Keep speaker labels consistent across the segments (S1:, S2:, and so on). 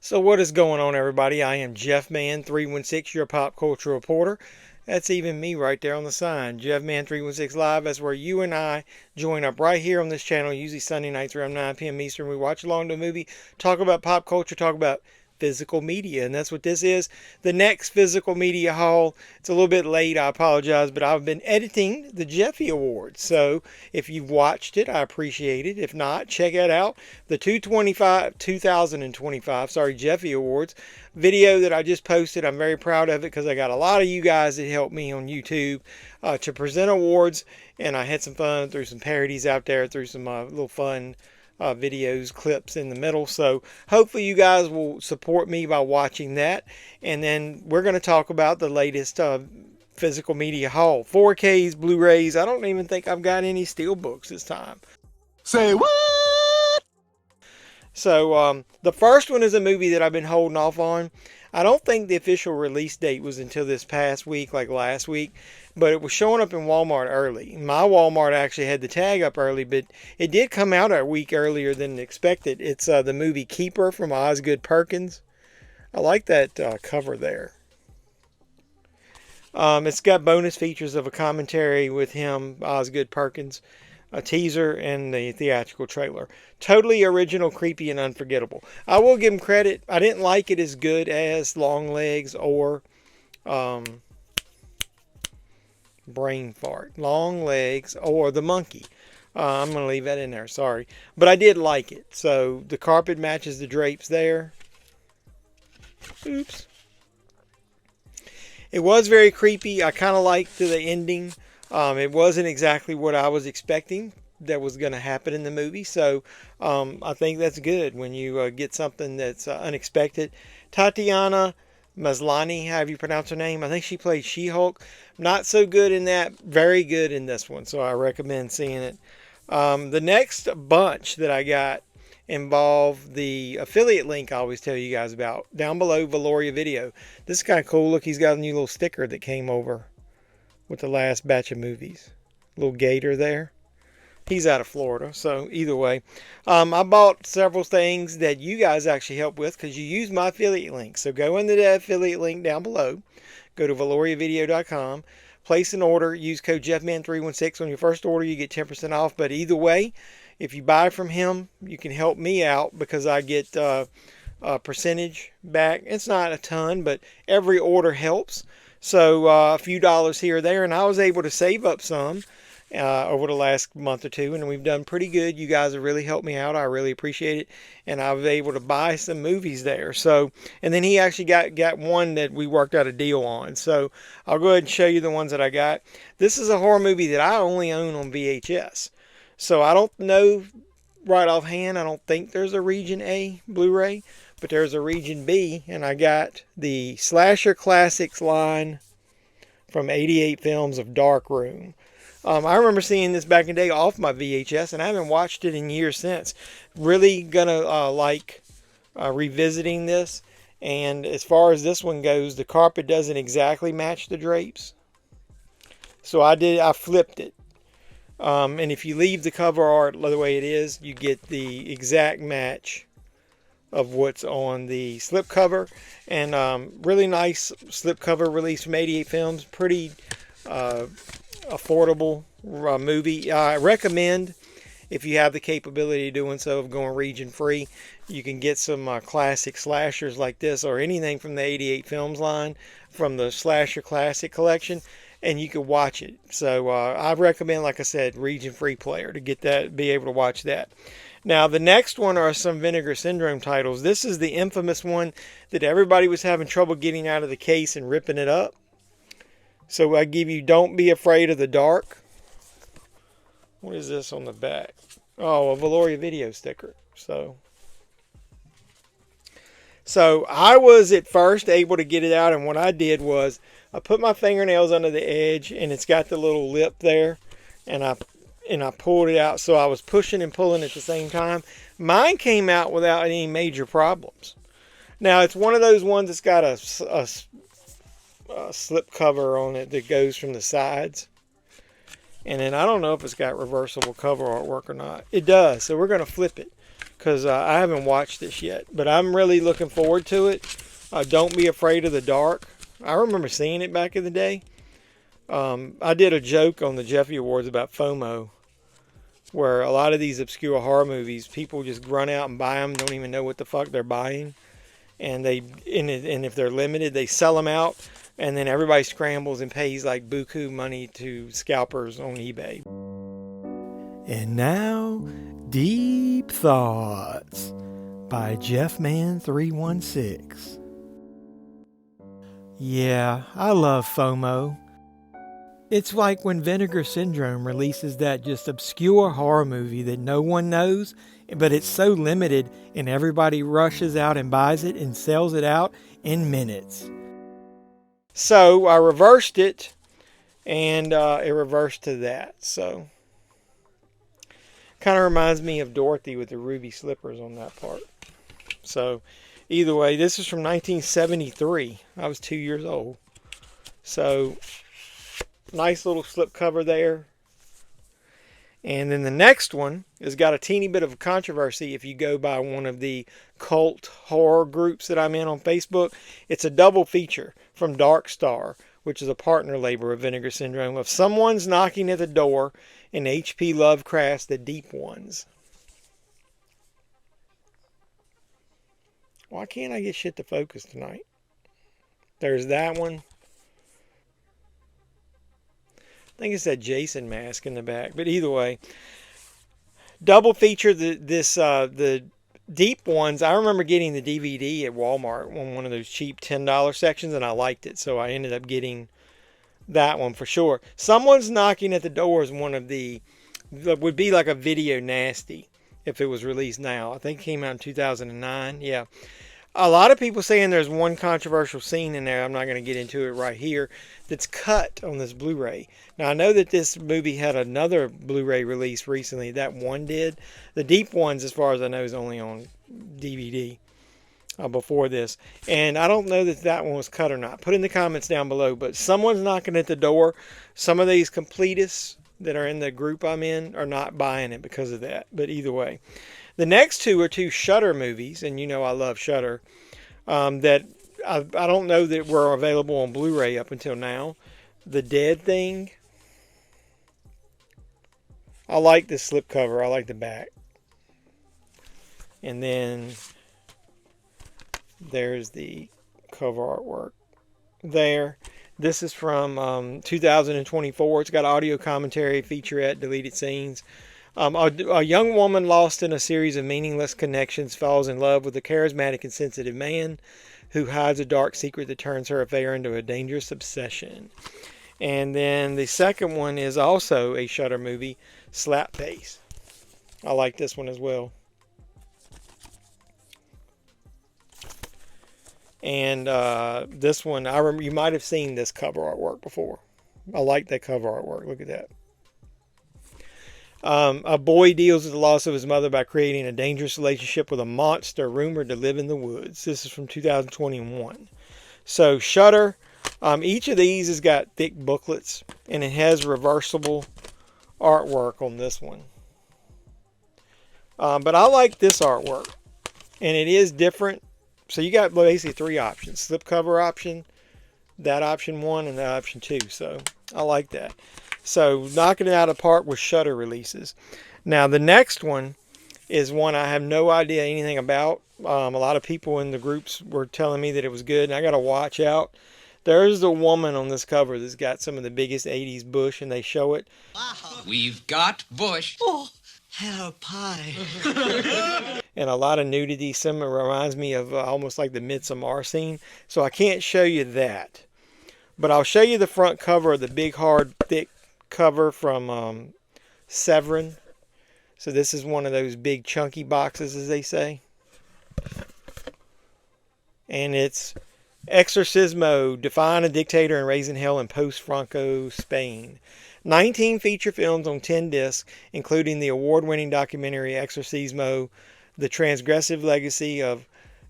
S1: So what is going on, everybody? I am Jeff Man 316, your pop culture reporter. That's even me right there on the sign. Jeff Man 316 Live. That's where you and I join up right here on this channel, usually Sunday nights around 9 p.m. Eastern. We watch along to the movie, talk about pop culture, talk about physical media, and that's what this is. The next physical media haul. It's a little bit late, I apologize, but I've been editing the Jeffy Awards. So if you've watched it, I appreciate it. If not, check it out. The 2025 Jeffy Awards video that I just posted. I'm very proud of it because I got a lot of you guys that helped me on YouTube to present awards, and I had some fun through some parodies out there, through some little fun videos, clips in the middle. So hopefully you guys will support me by watching that. And then we're going to talk about the latest physical media haul. 4Ks, Blu-rays. I don't even think I've got any Steelbooks this time.
S2: Say what?
S1: So the first one is a movie that I've been holding off on. I don't think the official release date was until this past week, like last week, but it was showing up in Walmart early. My Walmart actually had the tag up early, but it did come out a week earlier than expected. It's the movie Keeper from Osgood Perkins. I like that cover there. It's got bonus features of a commentary with him, Osgood Perkins, a teaser, and the theatrical trailer. Totally original, creepy, and unforgettable. I will give him credit. I didn't like it as good as Long Legs or Brain Fart. Long Legs or The Monkey. I'm going to leave that in there, sorry. But I did like it. So the carpet matches the drapes there. Oops. It was very creepy. I kind of liked the ending. It wasn't exactly what I was expecting that was going to happen in the movie. So I think that's good when you get something that's unexpected. Tatiana Maslany, however you pronounce her name. I think she played She-Hulk. Not so good in that. Very good in this one. So I recommend seeing it. The next bunch that I got involve the affiliate link I always tell you guys about. Down below, Valoria Video. This is kind of cool. Look, he's got a new little sticker that came over with the last batch of movies. Little gator there. He's out of Florida, so either way. I bought several things that you guys actually help with because you use my affiliate link. So go into the affiliate link down below. Go to valoriavideo.com. Place an order. Use code JeffMan316 on your first order. You get 10% off. But either way, if you buy from him, you can help me out because I get a percentage back. It's not a ton, but every order helps. So a few dollars here or there, and I was able to save up some over the last month or two, and we've done pretty good. You guys have really helped me out. I really appreciate it, and I was able to buy some movies there. So, and then he actually got one that we worked out a deal on. So I'll go ahead and show you the ones that I got. This is a horror movie that I only own on VHS. So I don't know right offhand. I don't think there's a Region A Blu-ray, but there's a Region B, and I got the Slasher Classics line from 88 Films of Dark Room. I remember seeing this back in the day off my VHS, and I haven't watched it in years since. Really gonna like revisiting this. And as far as this one goes, the carpet doesn't exactly match the drapes. So I flipped it. And if you leave the cover art the way it is, you get the exact match of what's on the slipcover. And really nice slipcover release from 88 Films. Pretty affordable movie. I recommend, if you have the capability of doing so, of going region free, you can get some classic slashers like this or anything from the 88 Films line from the Slasher Classic collection, and you can watch it. So I recommend, like I said, region free player to get that, be able to watch that. Now the next one are some Vinegar Syndrome titles. This is the infamous one that everybody was having trouble getting out of the case and ripping it up. So I give you Don't Be Afraid of the Dark. What is this on the back? Oh, a Valoria Video sticker. So I was at first able to get it out, and what I did was I put my fingernails under the edge, and it's got the little lip there, and I pulled it out. So I was pushing and pulling at the same time. Mine came out without any major problems. Now it's one of those ones that's got a slip cover on it that goes from the sides, and then I don't know if it's got reversible cover artwork or not. It does, so we're going to flip it. because I haven't watched this yet. But I'm really looking forward to it. Don't Be Afraid of the Dark. I remember seeing it back in the day. I did a joke on the Jeffy Awards about FOMO, where a lot of these obscure horror movies, people just run out and buy them, don't even know what the fuck they're buying. And if they're limited, they sell them out. And then everybody scrambles and pays like buku money to scalpers on eBay. And now, Deep Thoughts by JeffMan316. Yeah, I love FOMO. It's like when Vinegar Syndrome releases that just obscure horror movie that no one knows, but it's so limited and everybody rushes out and buys it and sells it out in minutes. So I reversed it, and it reversed to that. So kind of reminds me of Dorothy with the ruby slippers on that part. So either way, this is from 1973. I was 2 years old. So nice little slipcover there. And then the next one has got a teeny bit of a controversy if you go by one of the cult horror groups that I'm in on Facebook. It's a double feature from Dark Star, which is a partner label of Vinegar Syndrome, of Someone's Knocking at the Door and H.P. Lovecraft's The Deep Ones. Why can't I get shit to focus tonight? There's that one. I think it's that Jason mask in the back. But either way, double feature the Deep Ones. I remember getting the DVD at Walmart on one of those cheap $10 sections, and I liked it. So I ended up getting that one for sure. Someone's Knocking at the Door is one of the, would be like a video nasty if it was released now. I think it came out in 2009. Yeah. A lot of people saying there's one controversial scene in there, I'm not going to get into it right here, that's cut on this Blu-ray. Now, I know that this movie had another Blu-ray release recently. That one did. The Deep Ones, as far as I know, is only on DVD before this. And I don't know that that one was cut or not. Put in the comments down below. But Someone's Knocking at the Door. Some of these completists that are in the group I'm in are not buying it because of that. But either way. The next two are two Shudder movies, and you know I love Shudder, that I don't know that were available on Blu-ray up until now. The Dead Thing. I like the slipcover. I like the back. And then there's the cover artwork there. This is from 2024. It's got audio commentary, featurette, deleted scenes. A young woman lost in a series of meaningless connections falls in love with a charismatic and sensitive man who hides a dark secret that turns her affair into a dangerous obsession. And then the second one is also a Shudder movie, Slap Face. I like this one as well. And this one, I remember you might have seen this cover artwork before. I like that cover artwork. Look at that. A boy deals with the loss of his mother by creating a dangerous relationship with a monster rumored to live in the woods. This is from 2021. So Shudder, each of these has got thick booklets, and it has reversible artwork on this one. But I like this artwork, and it is different. So you got basically three options: slipcover option, that option 1, and that option 2. So I like that. So knocking it out of the park with Shudder releases. Now the next one is one I have no idea anything about. A lot of people in the groups were telling me that it was good, and I got to watch out. There's a woman on this cover that's got some of the biggest 80s bush, and they show it.
S3: We've got bush.
S4: Oh, hello, pie.
S1: And a lot of nudity. Some reminds me of almost like the Midsommar scene. So I can't show you that. But I'll show you the front cover of the big, hard, thick cover from Severin. So this is one of those big chunky boxes, as they say. And it's Exorcismo, Defying a Dictator and Raising Hell in Post-Franco Spain. 19 feature films on 10 discs, including the award-winning documentary Exorcismo, The Transgressive Legacy of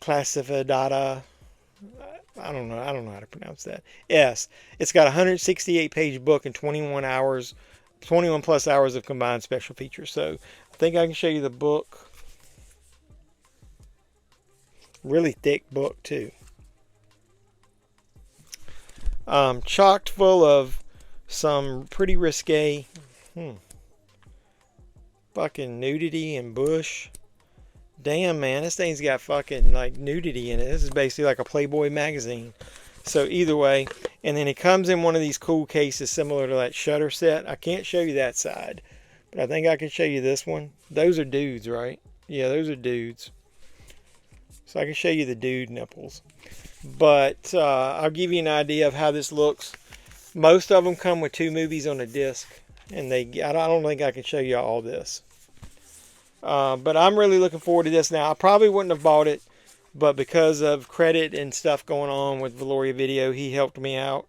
S1: Classificata. I don't know how to pronounce that. Yes, it's got a 168-page book and 21 plus hours of combined special features. So I think I can show you the book. Really thick book too. Chocked full of some pretty risque fucking nudity and bush. Damn, man, this thing's got fucking like nudity in it. This is basically like a Playboy magazine. So either way, and then it comes in one of these cool cases similar to that Shudder set. I can't show you that side, but I think I can show you this one. Those are dudes, right? Yeah, those are dudes. So I can show you the dude nipples. But I'll give you an idea of how this looks. Most of them come with 2 movies on a disc, and I don't think I can show you all this. But I'm really looking forward to this now. I probably wouldn't have bought it, but because of credit and stuff going on with Valoria Video, he helped me out.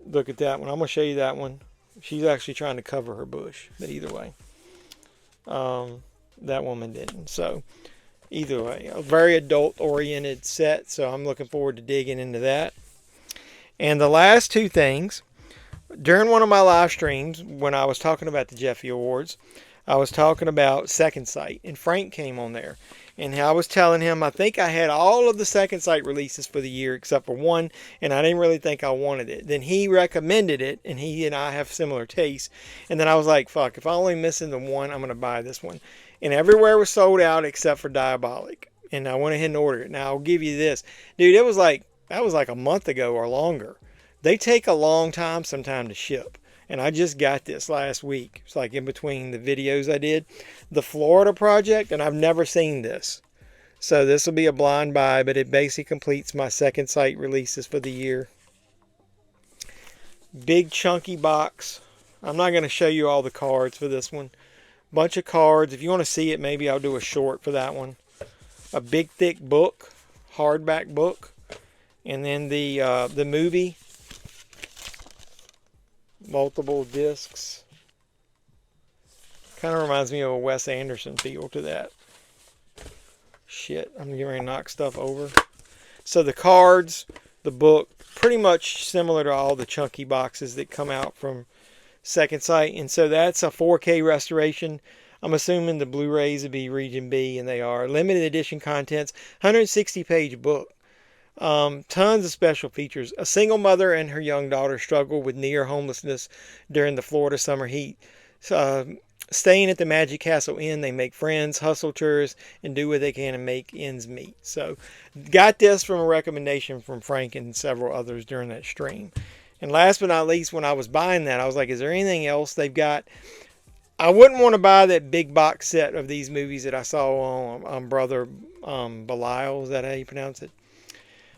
S1: Look at that one. I'm going to show you that one. She's actually trying to cover her bush, but either way. That woman didn't. So, either way, a very adult-oriented set, so I'm looking forward to digging into that. And the last 2 things, during one of my live streams, when I was talking about the Jeffy Awards, I was talking about Second Sight, and Frank came on there. And I was telling him I think I had all of the Second Sight releases for the year except for one, and I didn't really think I wanted it. Then he recommended it, and he and I have similar tastes. And then I was like, fuck, if I'm only missing the one, I'm going to buy this one. And everywhere was sold out except for Diabolic. And I went ahead and ordered it. Now, I'll give you this. Dude, that was like a month ago or longer. They take a long time sometime to ship. And I just got this last week. It's like in between the videos I did. The Florida project, and I've never seen this. So this will be a blind buy, but it basically completes my Second Sight releases for the year. Big chunky box. I'm not going to show you all the cards for this one. Bunch of cards. If you want to see it, maybe I'll do a short for that one. A big thick book. Hardback book. And then the movie. Multiple discs. Kind of reminds me of a Wes Anderson feel to that. Shit, I'm getting ready to knock stuff over. So the cards, the book, pretty much similar to all the chunky boxes that come out from Second Sight. And so that's a 4K restoration. I'm assuming the Blu-rays would be Region B, and they are. Limited edition contents, 160-page book. Tons of special features. A single mother and her young daughter struggle with near homelessness during the Florida summer heat. Staying at the Magic Castle Inn, they make friends, hustle tourists, and do what they can to make ends meet. So, got this from a recommendation from Frank and several others during that stream. And last but not least, when I was buying that, I was like, is there anything else they've got? I wouldn't want to buy that big box set of these movies that I saw on Brother Belial. Is that how you pronounce it?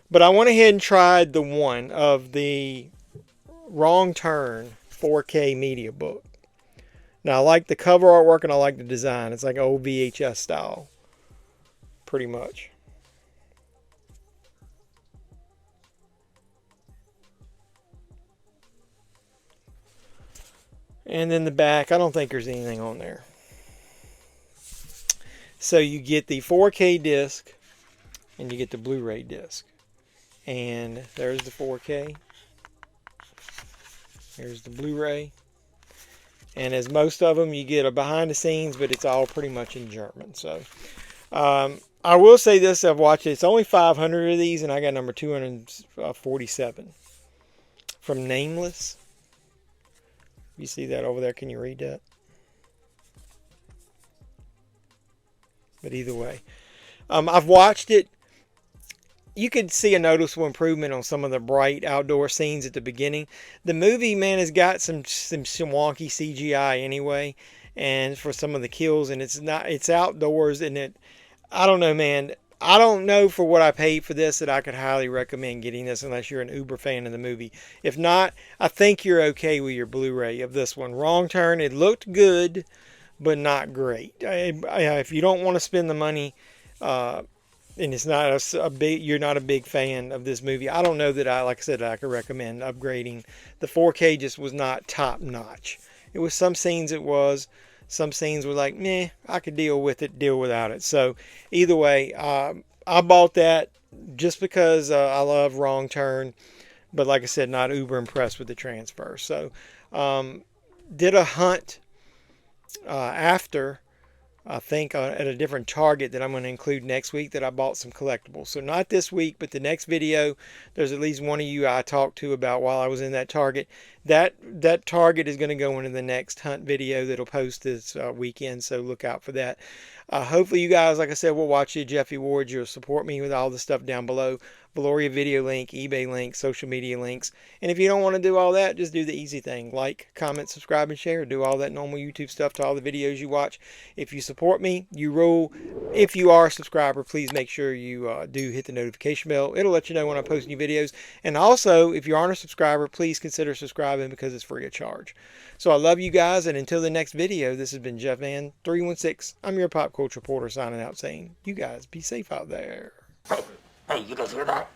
S1: But I went ahead and tried the one of the Wrong Turn 4K media book. Now, I like the cover artwork and I like the design. It's like old VHS style. Pretty much. And then the back, I don't think there's anything on there. So you get the 4K disc and you get the Blu-ray disc. And there's the 4K. Here's the Blu-ray. And as most of them, you get a behind the scenes, but it's all pretty much in German. So I will say this, I've watched it. It's only 500 of these, and I got number 247 from Nameless. You see that over there? Can you read that? But either way, I've watched it. You could see a noticeable improvement on some of the bright outdoor scenes at the beginning. The movie, man, has got some wonky CGI anyway, and for some of the kills, and it's outdoors, and I don't know, man. I don't know for what I paid for this that I could highly recommend getting this unless you're an uber fan of the movie. If not, I think you're okay with your Blu-ray of this one. Wrong Turn, it looked good, but not great. If you don't want to spend the money, and it's not you're not a big fan of this movie, I don't know that like I said, I could recommend upgrading. The 4K just was not top notch. It was some scenes some scenes were like, meh, I could deal without it. So either way, I bought that just because I love Wrong Turn, but like I said, not uber impressed with the transfer. So did a hunt after I think at a different Target that I'm going to include next week that I bought some collectibles. So not this week, but the next video, there's at least one of you I talked to about while I was in that Target. That Target is going to go into the next hunt video that'll post this weekend, so look out for that. Hopefully you guys, like I said, will watch the Jeff Awards. You'll support me with all the stuff down below. Valoria video link, eBay link, social media links. And if you don't want to do all that, just do the easy thing. Like, comment, subscribe, and share. Do all that normal YouTube stuff to all the videos you watch. If you support me, you rule. If you are a subscriber, please make sure you do hit the notification bell. It'll let you know when I post new videos. And also, if you aren't a subscriber, please consider subscribing because it's free of charge. So I love you guys, and until the next video, this has been Jeff Van 316. I'm your pop culture reporter signing out saying, you guys be safe out there.
S2: Hey, you guys hear that?